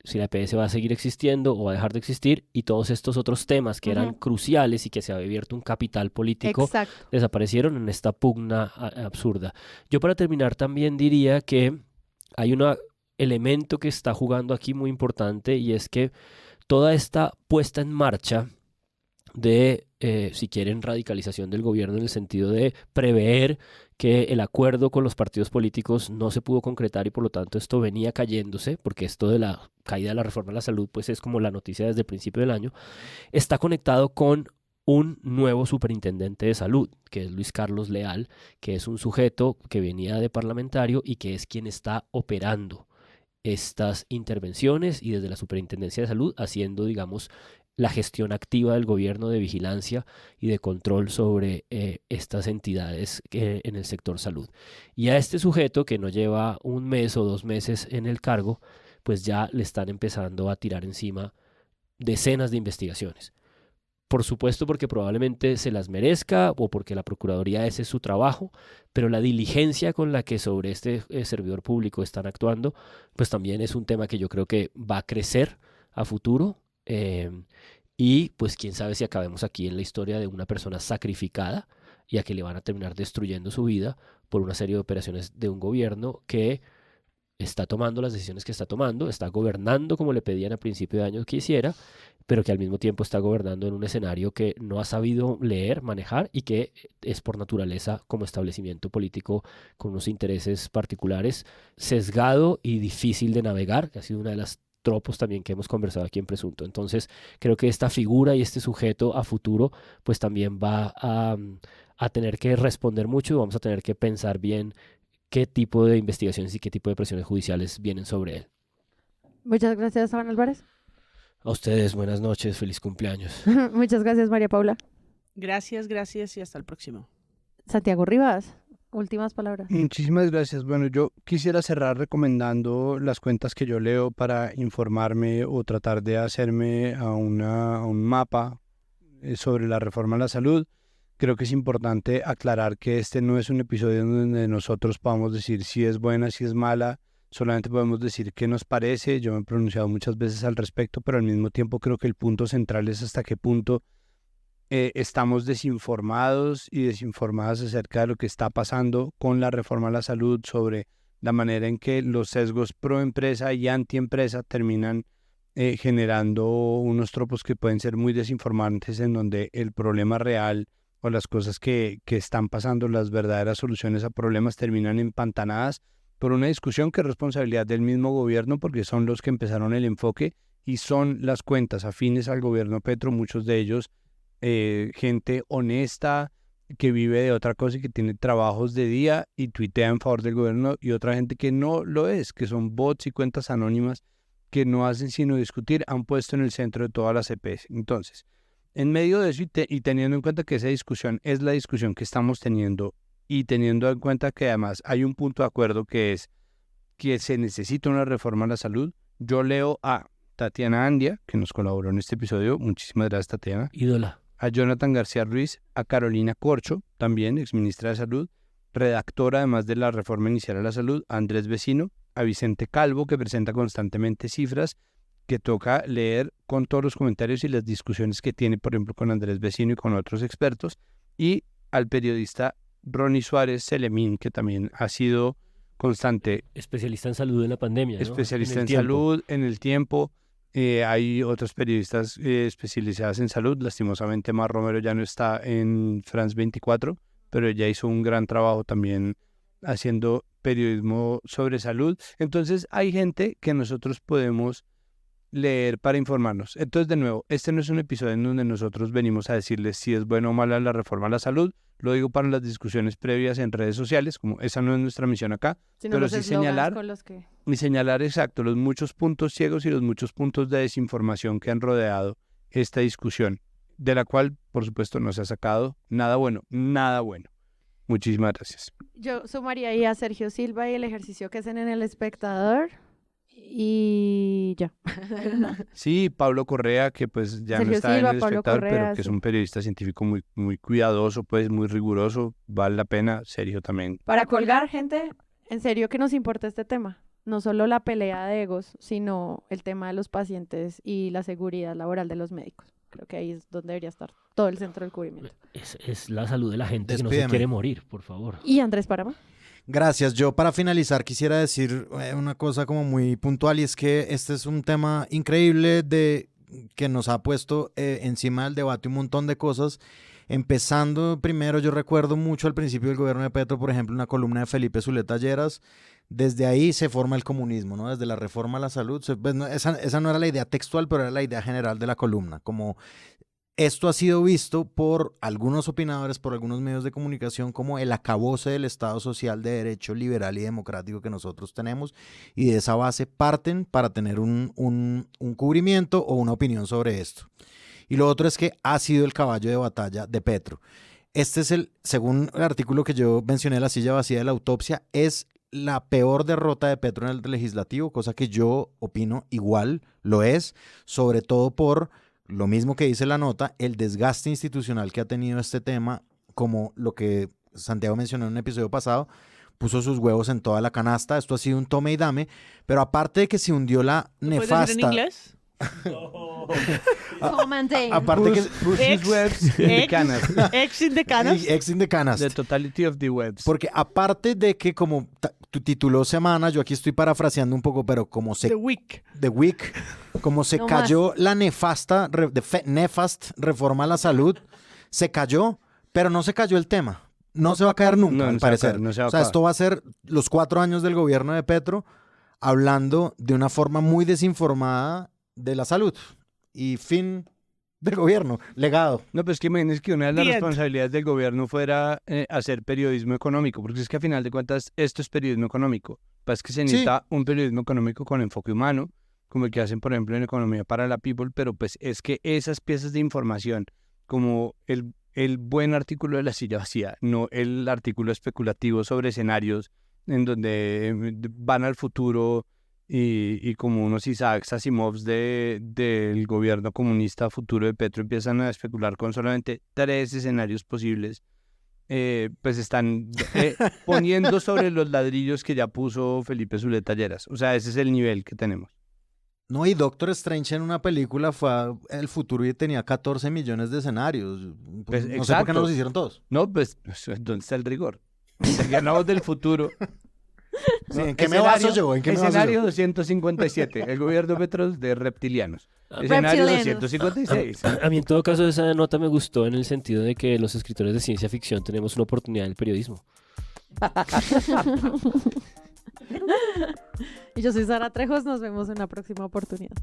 si la EPS va a seguir existiendo o va a dejar de existir, y todos estos otros temas que eran cruciales y que se había abierto un capital político, desaparecieron en esta pugna absurda. Yo para terminar también diría que hay un elemento que está jugando aquí muy importante y es que toda esta puesta en marcha de, si quieren, radicalización del gobierno en el sentido de prever que el acuerdo con los partidos políticos no se pudo concretar y por lo tanto esto venía cayéndose, porque esto de la caída de la reforma a la salud pues es como la noticia desde el principio del año, está conectado con un nuevo superintendente de salud, que es Luis Carlos Leal, que es un sujeto que venía de parlamentario y que es quien está operando estas intervenciones y desde la Superintendencia de Salud haciendo, digamos, la gestión activa del gobierno de vigilancia y de control sobre estas entidades en el sector salud. Y a este sujeto, que no lleva un mes o 2 meses en el cargo, pues ya le están empezando a tirar encima decenas de investigaciones. Por supuesto porque probablemente se las merezca o porque la Procuraduría ese es su trabajo, pero la diligencia con la que sobre este servidor público están actuando, pues también es un tema que yo creo que va a crecer a futuro. Y pues quién sabe si acabemos aquí en la historia de una persona sacrificada y a que le van a terminar destruyendo su vida por una serie de operaciones de un gobierno que está tomando las decisiones que está tomando, está gobernando como le pedían a principio de año que hiciera, pero que al mismo tiempo está gobernando en un escenario que no ha sabido leer, manejar y que es por naturaleza como establecimiento político con unos intereses particulares, sesgado y difícil de navegar, que ha sido una de las tropos también que hemos conversado aquí en Presunto. Entonces creo que esta figura y este sujeto a futuro pues también va a tener que responder mucho y vamos a tener que pensar bien qué tipo de investigaciones y qué tipo de presiones judiciales vienen sobre él. Muchas gracias, Juan Álvarez. A ustedes, buenas noches, feliz cumpleaños. Muchas gracias, María Paula. Gracias y hasta el próximo. Santiago Rivas, últimas palabras. Muchísimas gracias. Bueno, yo quisiera cerrar recomendando las cuentas que yo leo para informarme o tratar de hacerme a un mapa sobre la reforma a la salud. Creo que es importante aclarar que este no es un episodio donde nosotros podamos decir si es buena, si es mala. Solamente podemos decir qué nos parece. Yo me he pronunciado muchas veces al respecto, pero al mismo tiempo creo que el punto central es hasta qué punto estamos desinformados y desinformadas acerca de lo que está pasando con la reforma a la salud, sobre la manera en que los sesgos pro empresa y anti empresa terminan generando unos tropos que pueden ser muy desinformantes, en donde el problema real o las cosas que están pasando, las verdaderas soluciones a problemas, terminan empantanadas por una discusión que es responsabilidad del mismo gobierno, porque son los que empezaron el enfoque y son las cuentas afines al gobierno Petro, muchos de ellos gente honesta que vive de otra cosa y que tiene trabajos de día y tuitea en favor del gobierno, y otra gente que no lo es, que son bots y cuentas anónimas que no hacen sino discutir, han puesto en el centro de todas las EPS. Entonces, en medio de eso y teniendo en cuenta que esa discusión es la discusión que estamos teniendo, y teniendo en cuenta que además hay un punto de acuerdo que es que se necesita una reforma a la salud, yo leo a Tatiana Andia, que nos colaboró en este episodio. Muchísimas gracias, Tatiana. Ídola. A Jonathan García Ruiz, a Carolina Corcho, también exministra de Salud, redactora además de la reforma inicial a la salud, a Andrés Vecino, a Vicente Calvo, que presenta constantemente cifras que toca leer con todos los comentarios y las discusiones que tiene, por ejemplo, con Andrés Vecino y con otros expertos, y al periodista Ronnie Suárez Celemín, que también ha sido constante. Especialista en salud en la pandemia, ¿no? Especialista en tiempo. salud, en el tiempo. Hay otros periodistas especializados en salud. Lastimosamente, Mar Romero ya no está en France 24, pero ella hizo un gran trabajo también haciendo periodismo sobre salud. Entonces, hay gente que nosotros podemos leer para informarnos. Entonces, de nuevo, este no es un episodio en donde nosotros venimos a decirles si es buena o mala la reforma a la salud. Lo digo para las discusiones previas en redes sociales, como esa no es nuestra misión acá, Sino pero los sí eslogans señalar con los que... y señalar exacto los muchos puntos ciegos y los muchos puntos de desinformación que han rodeado esta discusión, de la cual, por supuesto, no se ha sacado nada bueno, nada bueno. Muchísimas gracias. Yo sumaría ahí a Sergio Silva y el ejercicio que hacen en El Espectador y ya. Sí, Pablo Correa, que pues ya no Sergio está Silva, en El Pablo Espectador, Correa, pero que es sí. un periodista científico muy, muy cuidadoso, pues muy riguroso, vale la pena. Sergio también. Para colgar, gente, en serio que nos importa este tema. No solo la pelea de egos, sino el tema de los pacientes y la seguridad laboral de los médicos. Creo que ahí es donde debería estar todo el centro del cubrimiento. Es la salud de la gente que no se Despídeme. quiere morir, por favor. ¿Y Andrés Páramo? Gracias. Yo para finalizar quisiera decir una cosa como muy puntual, y es que este es un tema increíble que nos ha puesto encima del debate un montón de cosas. Empezando primero, yo recuerdo mucho al principio del gobierno de Petro, por ejemplo, una columna de Felipe Zuleta Lleras. Desde ahí se forma el comunismo, ¿no? Desde la reforma a la salud. Pues esa no era la idea textual, pero era la idea general de la columna. Como esto ha sido visto por algunos opinadores, por algunos medios de comunicación, como el acabose del Estado social de derecho liberal y democrático que nosotros tenemos, y de esa base parten para tener un cubrimiento o una opinión sobre esto. Y lo otro es que ha sido el caballo de batalla de Petro. Este es según el artículo que yo mencioné, la silla vacía de la autopsia, es la peor derrota de Petro en el legislativo, cosa que yo opino igual lo es, sobre todo por lo mismo que dice la nota, el desgaste institucional que ha tenido este tema, como lo que Santiago mencionó en un episodio pasado, puso sus huevos en toda la canasta. Esto ha sido un tome y dame, pero aparte de que se hundió la ¿Puedes nefasta... decir en inglés? Aparte que... Push webs in the canasta. Ex in the canast. Ex in the canast. The totality of the webs. Porque aparte de que, como tu tituló Semana, yo aquí estoy parafraseando un poco, pero como se... The week. The Week, como se No cayó la nefast reforma a la salud, se cayó, pero no se cayó el tema. No se va a caer nunca, No, al no se va a parecer. caer, no se va a O sea, acabar. esto va a ser los 4 años del gobierno de Petro hablando de una forma muy desinformada de la salud. Y fin del gobierno, legado. No, pues que imagínense que una de las Bien. responsabilidades del gobierno fuera hacer periodismo económico, porque es que a final de cuentas esto es periodismo económico. Pues que se necesita un periodismo económico con enfoque humano, como el que hacen, por ejemplo, en Economía para la People, pero pues es que esas piezas de información, como el el buen artículo de la silla vacía, no el artículo especulativo sobre escenarios en donde van al futuro y como unos Isaac Asimovs del gobierno comunista futuro de Petro empiezan a especular con solamente 3 escenarios posibles, pues están poniendo sobre los ladrillos que ya puso Felipe Zuleta Lleras. O sea, ese es el nivel que tenemos. No, y Doctor Strange en una película fue el futuro y tenía 14 millones de escenarios. Pues, no sé por qué no los hicieron todos. No, pues, ¿dónde está el rigor? Ganamos del futuro. Sí, ¿en qué me vaso llegó? Escenario 257, el gobierno Petro de reptilianos. Escenario Reptilianos. 256. A mí en todo caso esa nota me gustó en el sentido de que los escritores de ciencia ficción tenemos una oportunidad en el periodismo. Y yo soy Sara Trejos, nos vemos en una próxima oportunidad.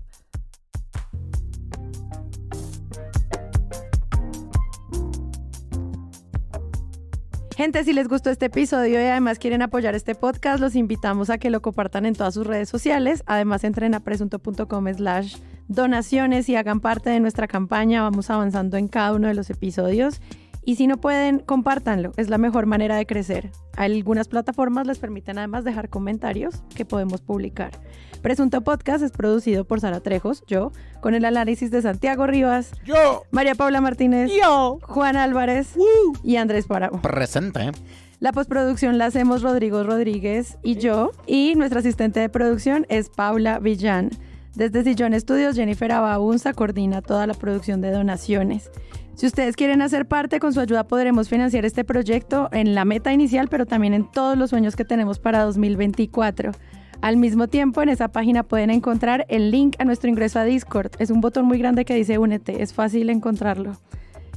Gente, si les gustó este episodio y además quieren apoyar este podcast, los invitamos a que lo compartan en todas sus redes sociales. Además, entren a presunto.com/donaciones y hagan parte de nuestra campaña. Vamos avanzando en cada uno de los episodios. Y si no pueden, compártanlo. Es la mejor manera de crecer. Algunas plataformas les permiten además dejar comentarios que podemos publicar. Presunto Podcast es producido por Sara Trejos, yo, con el análisis de Santiago Rivas, Yo. María Paula Martínez, Yo. Juan Álvarez y Andrés Páramo. Presente. La postproducción la hacemos Rodrigo Rodríguez y yo, y nuestra asistente de producción es Paula Villán. Desde Sillón Estudios, Jennifer Abaunza coordina toda la producción de donaciones. Si ustedes quieren hacer parte, con su ayuda podremos financiar este proyecto en la meta inicial, pero también en todos los sueños que tenemos para 2024. Al mismo tiempo, en esa página pueden encontrar el link a nuestro ingreso a Discord. Es un botón muy grande que dice Únete, es fácil encontrarlo.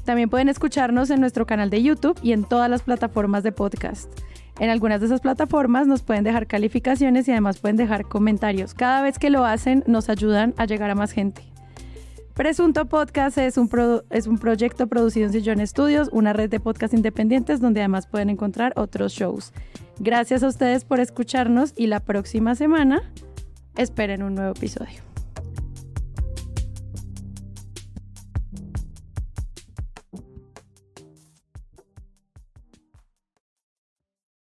También pueden escucharnos en nuestro canal de YouTube y en todas las plataformas de podcast. En algunas de esas plataformas nos pueden dejar calificaciones y además pueden dejar comentarios. Cada vez que lo hacen, nos ayudan a llegar a más gente. Presunto Podcast es un proyecto producido en Sillón Estudios, una red de podcast independientes donde además pueden encontrar otros shows. Gracias a ustedes por escucharnos y la próxima semana esperen un nuevo episodio.